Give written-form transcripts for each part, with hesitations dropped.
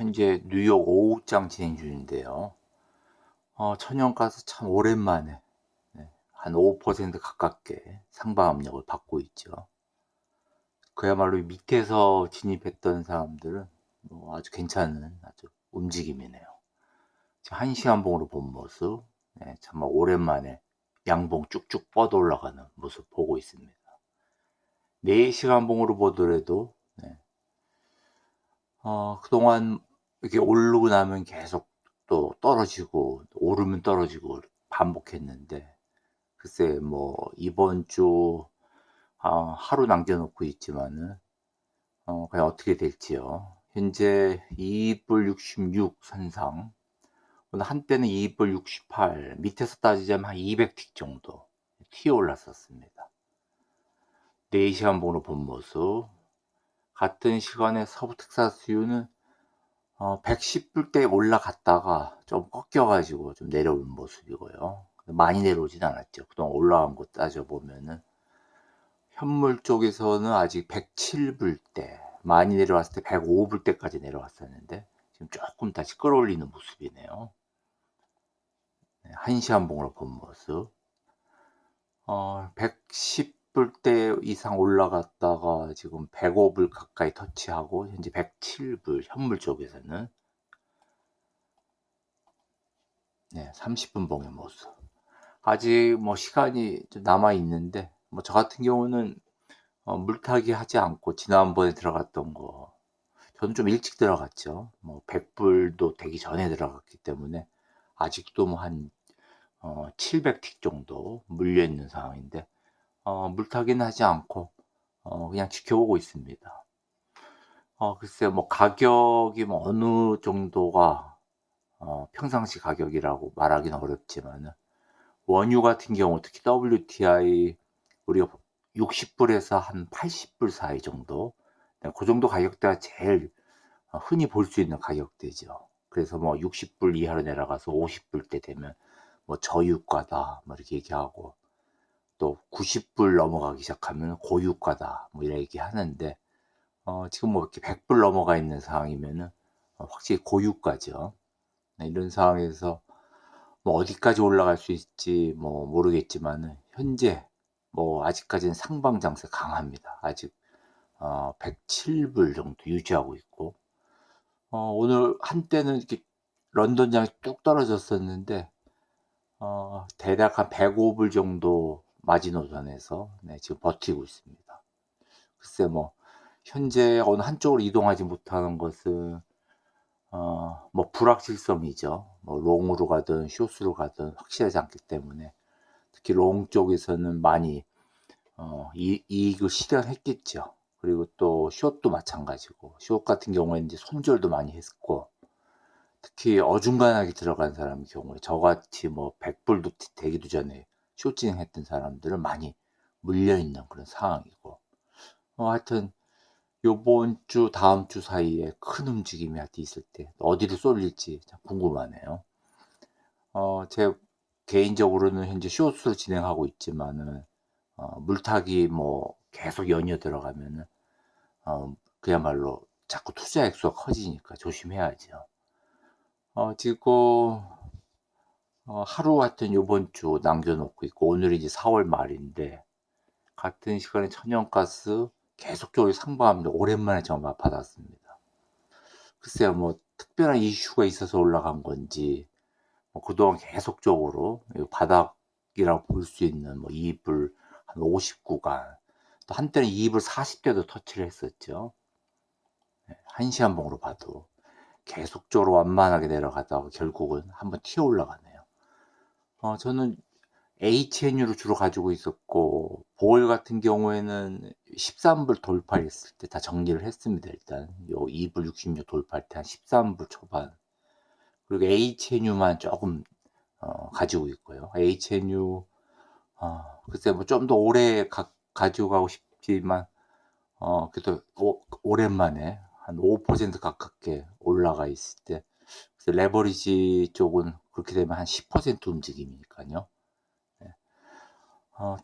현재 뉴욕 오후장 진행 중인데요. 천연가스 참 오랜만에 한 5% 가깝게 상방 압력을 받고 있죠. 그야말로 밑에서 진입했던 사람들은 아주 괜찮은 아주 움직임이네요. 지금 1시간 봉으로 본 모습, 정말 오랜만에 양봉 쭉쭉 뻗어 올라가는 모습 보고 있습니다. 4시간 봉으로 보더라도 그동안 이렇게 오르고 나면 계속 또 떨어지고 오르면 떨어지고 반복했는데, 글쎄 이번 주 하루 남겨놓고 있지만은 그냥 어떻게 될지요. 현재 2불 66 선상, 오늘 한때는 2불 68, 밑에서 따지자면 한 200틱 정도 튀어 올랐었습니다. 4시간 봉으로 본 모습, 같은 시간에 서부 텍사스유는 110불대 올라갔다가 좀 꺾여가지고 좀 내려오는 모습이고요. 많이 내려오진 않았죠. 그동안 올라간 거 따져보면은 현물 쪽에서는 아직 107불대, 많이 내려왔을 때 105불대까지 내려왔었는데 지금 조금 다시 끌어올리는 모습이네요. 1시간 봉으로 본 모습, 110불대 이상 올라갔다가 지금 105불 가까이 터치하고 현재 107불, 현물 쪽에서는 30분 봉의 모습. 아직 시간이 좀 남아 있는데, 저 같은 경우는 물타기 하지 않고 지난번에 들어갔던 거, 저는 좀 일찍 들어갔죠. 100불도 되기 전에 들어갔기 때문에 아직도 한 700틱 정도 물려 있는 상황인데, 물타기는 하지 않고 그냥 지켜보고 있습니다. 글쎄 가격이 어느 정도가 평상시 가격이라고 말하기는 어렵지만, 원유 같은 경우 특히 WTI 우리가 60불에서 한 80불 사이 정도, 그 정도 가격대가 제일 흔히 볼 수 있는 가격대죠. 그래서 60불 이하로 내려가서 50불대 되면 저유가다 이렇게 얘기하고, 또 90불 넘어가기 시작하면 고유가다 이렇게 얘기하는데, 지금 이렇게 100불 넘어가 있는 상황이면은 확실히 고유가죠. 이런 상황에서 어디까지 올라갈 수 있을지 모르겠지만은, 현재 아직까지는 상방 장세 강합니다. 아직 107불 정도 유지하고 있고, 오늘 한때는 이렇게 런던장이 뚝 떨어졌었는데, 대략 한 105불 정도 마지노선에서 지금 버티고 있습니다. 글쎄 현재 어느 한쪽으로 이동하지 못하는 것은 불확실성이죠. 롱으로 가든 숏으로 가든 확실하지 않기 때문에, 특히 롱 쪽에서는 많이 이익을 실현했겠죠. 그리고 또 숏도 마찬가지고, 숏 같은 경우에는 이제 손절도 많이 했고, 특히 어중간하게 들어간 사람 경우에 저같이 100불도 되기도 전에 숏 진행했던 사람들은 많이 물려있는 그런 상황이고, 하여튼 요번 주 다음 주 사이에 큰 움직임이 하여튼 있을 때 어디로 쏠릴지 참 궁금하네요. 제 개인적으로는 현재 숏으로 진행하고 있지만은, 물타기 계속 연이어 들어가면은 그야말로 자꾸 투자 액수가 커지니까 조심해야죠. 지금 하루 같은 요번 주 남겨놓고 있고, 오늘이 이제 4월 말인데, 같은 시간에 천연가스 계속적으로 상방합니다. 오랜만에 전화 받았습니다. 글쎄요, 특별한 이슈가 있어서 올라간 건지, 그동안 계속적으로 바닥이라고 볼 수 있는 2불 한 50구간, 또 한때는 2불 40대도 터치를 했었죠. 1시간 봉으로 봐도 계속적으로 완만하게 내려가다가 결국은 한번 튀어 올라가네요. 저는 HNU를 주로 가지고 있었고, 보월 같은 경우에는 13불 돌파했을 때 다 정리를 했습니다. 일단 요 2불 66 돌파할 때 한 13불 초반, 그리고 HNU만 조금 가지고 있고요. HNU 글쎄 좀 더 오래 가지고 가고 싶지만, 그래도 오랜만에 한 5% 가깝게 올라가 있을 때, 그래서 레버리지 쪽은 그렇게 되면 한 10% 움직임이니까요.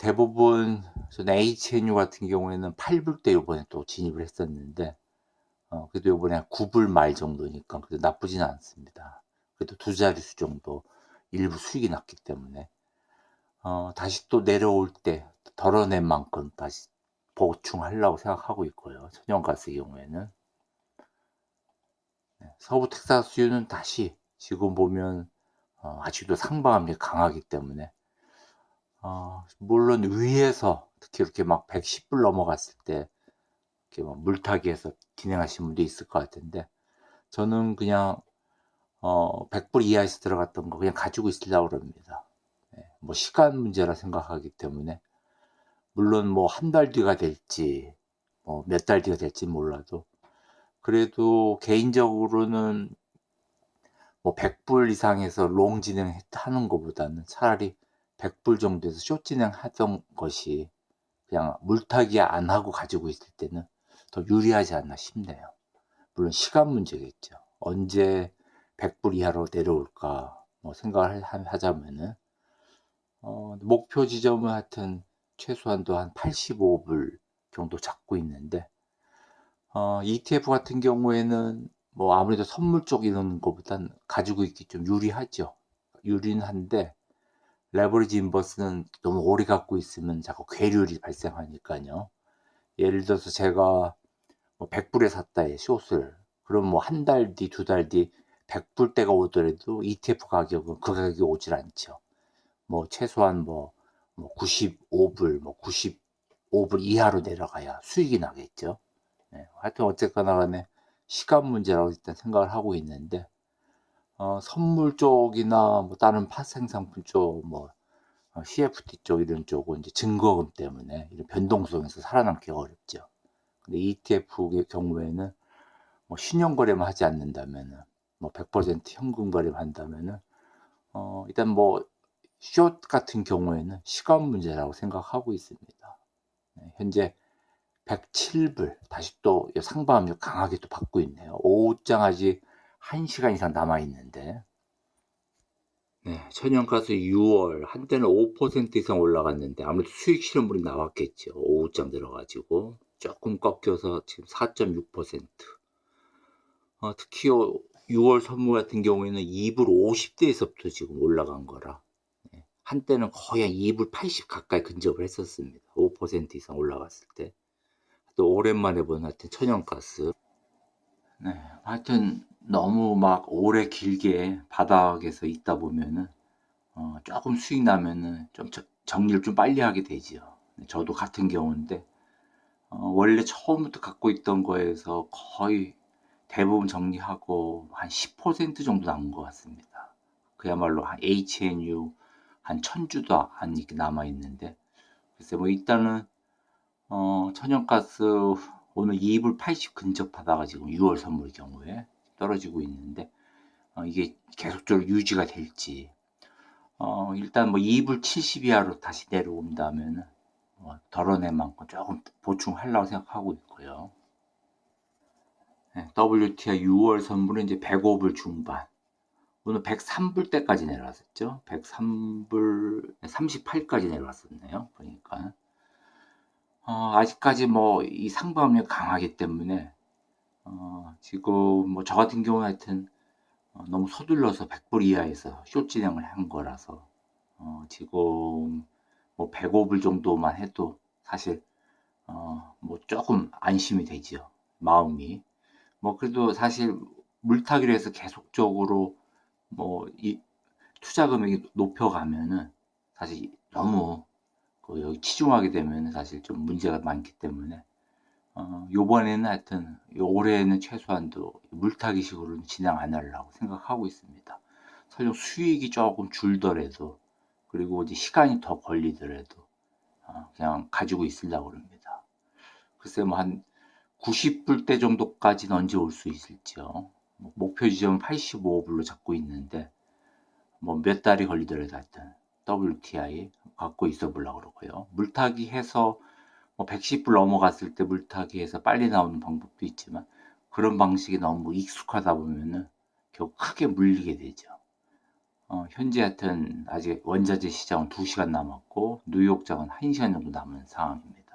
대부분 저는 HNU 같은 경우에는 8불대 이번에 또 진입을 했었는데, 그래도 요번에 9불 말 정도니까 그래도 나쁘진 않습니다. 그래도 두 자릿수 정도 일부 수익이 났기 때문에 다시 또 내려올 때 덜어낸 만큼 다시 보충하려고 생각하고 있고요. 천연가스 경우에는. 서부 텍사스유는 다시 지금 보면 아직도 상방압력이 강하기 때문에 물론 위에서 특히 이렇게 막 110불 넘어갔을 때 이렇게 막 물타기해서 진행하신 분도 있을 것 같은데 저는 그냥 100불 이하에서 들어갔던 거 그냥 가지고 있으려고 그럽니다. 뭐 시간 문제라 생각하기 때문에 물론 뭐 한 달 뒤가 될지 뭐 몇 달 뒤가 될지 몰라도 그래도 개인적으로는 뭐 100불 이상에서 롱 진행하는 것보다는 차라리 100불 정도에서 숏 진행하던 것이 그냥 물타기 안 하고 가지고 있을 때는 더 유리하지 않나 싶네요. 물론 시간 문제겠죠. 언제 100불 이하로 내려올까 뭐 생각을 하자면은 목표 지점은 하여튼 최소한도 한 85불 정도 잡고 있는데 ETF 같은 경우에는 뭐 아무래도 선물 쪽 이런 거보단 가지고 있기 좀 유리하죠. 유리는 한데 레버리지 인버스는 너무 오래 갖고 있으면 자꾸 괴리율이 발생하니까요. 예를 들어서 제가 뭐 100불에 샀다에 숏을 그럼 뭐 한 달 뒤, 두 달 뒤 100불 때가 오더라도 ETF 가격은 그 가격이 오질 않죠. 뭐 최소한 뭐 95불, 뭐 95불 이하로 내려가야 수익이 나겠죠. 하여튼 어쨌거나 간에 시간 문제라고 일단 생각을 하고 있는데 선물 쪽이나 뭐 다른 파생상품 쪽, 뭐 CFD 쪽 이런 쪽은 이제 증거금 때문에 이런 변동성에서 살아남기가 어렵죠. 근데 ETF의 경우에는 뭐 신용거래만 하지 않는다면은 뭐 100% 현금 거래만 한다면은 일단 뭐 숏 같은 경우에는 시간 문제라고 생각하고 있습니다. 현재 107불 다시 또 상방압력 강하게 또 받고 있네요. 오후장 아직 1시간 이상 남아 있는데 천연가스 6월 한때는 5% 이상 올라갔는데 아무래도 수익 실현물이 나왔겠죠. 오후장 들어가지고 조금 꺾여서 지금 4.6%. 특히 6월 선물 같은 경우에는 2불 50대에서부터 지금 올라간 거라 한때는 거의 한 2불 80 가까이 근접을 했었습니다. 5% 이상 올라갔을 때. 또 오랜만에 본 하여튼 천연가스. 하여튼 너무 막 오래 길게 바닥에서 있다 보면은 조금 수익 나면은 좀 정리를 좀 빨리 하게 되지요. 저도 같은 경우인데 원래 처음부터 갖고 있던 거에서 거의 대부분 정리하고 한 10% 정도 남은 것 같습니다. 그야말로 한 HNU 한 1000주도 안 이렇게 남아 있는데 글쎄 뭐 일단은 천연가스 오늘 2불 80 근접하다가 지금 6월 선물 경우에 떨어지고 있는데 이게 계속적으로 유지가 될지 일단 뭐 2불 70 이하로 다시 내려온다면 덜어낸 만큼 조금 보충하려고 생각하고 있고요. WTI 6월 선물은 이제 105불 중반 오늘 103불 때까지 내려왔었죠. 103불 38까지 내려왔었네요. 보니까 아직까지 뭐 이 상방압력 강하기 때문에 지금 뭐 저 같은 경우 하여튼 너무 서둘러서 100불 이하에서 숏 진행을 한 거라서 지금 뭐 105불 정도만 해도 사실 뭐 조금 안심이 되죠. 마음이. 뭐 그래도 사실 물타기로 해서 계속적으로 뭐 이 투자 금액이 높여가면은 사실 너무 여기 치중하게 되면 사실 좀 문제가 많기 때문에 요번에는 하여튼 올해는 최소한도 물타기 식으로 진행 안 하려고 생각하고 있습니다. 설령 수익이 조금 줄더라도 그리고 이제 시간이 더 걸리더라도 그냥 가지고 있으려고 합니다. 글쎄 뭐 한 90불대 정도까지는 언제 올 수 있을지요. 목표 지점은 85불로 잡고 있는데 뭐 몇 달이 걸리더라도 하여튼 WTI 갖고 있어 보려고 그러고요. 물타기 해서 뭐 110불 넘어갔을 때 물타기 해서 빨리 나오는 방법도 있지만 그런 방식이 너무 익숙하다 보면은 결국 크게 물리게 되죠. 현재 하여튼 아직 원자재 시장은 2시간 남았고 뉴욕장은 1시간 정도 남은 상황입니다.